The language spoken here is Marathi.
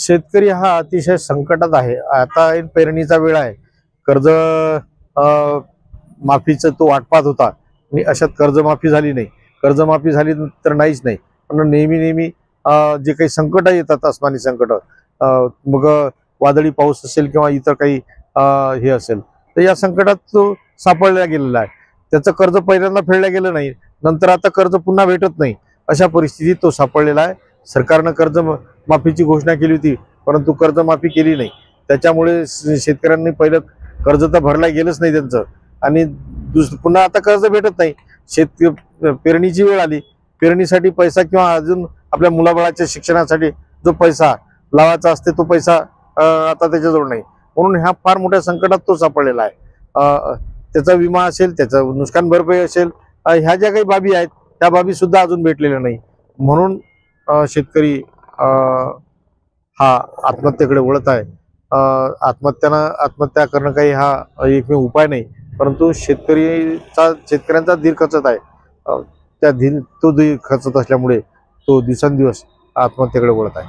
शेतकरी हा अतिशय संकटात आहे। आता पेरणीचा वेळ आहे, कर्ज माफीचं तो वाट पाहत होता आणि अशात कर्जमाफी झाली नाही। कर्जमाफी झाली तर नाहीच नाही, पण नेहमी जे काही संकट येतात, आसमानी संकट, मग वादळी पाऊस असेल किंवा इतर काही हे असेल, तर या संकटात तो सापडला गेलेला आहे। त्याचं कर्ज पहिल्यांदा फेडलं गेलं नाही, नंतर आता कर्ज पुन्हा भेटत नाही, अशा परिस्थितीत तो सापडलेला आहे। सरकारनं कर्ज माफीची घोषणा केली होती, परंतु कर्जमाफी केली नाही। त्याच्यामुळे शेतकऱ्यांनी पहिलं कर्ज तर भरला गेलंच नाही त्यांचं, आणि पुन्हा आता कर्ज भेटत नाही। पेरणीची वेळ आली, पेरणीसाठी पैसा किंवा अजून आपल्या मुलाबाळाच्या शिक्षणासाठी जो पैसा लावायचा असते तो पैसा आता त्याच्याजवळ नाही, म्हणून ह्या फार मोठ्या संकटात तो सापडलेला आहे। त्याचा विमा असेल, त्याचं नुकसान भरपाई असेल, ह्या ज्या काही बाबी आहेत त्या बाबी सुद्धा अजून भेटलेल्या नाही, म्हणून शेतकरी हा आत्महत्येकडे वळत आहे। आत्महत्या करणं काही हा एकमेव उपाय नाही, परंतु शेतकऱ्यांचा धीर खचत आहे। तो धीर खचत असल्यामुळे तो दिवसेंदिवस आत्महत्येकडे वळत आहे।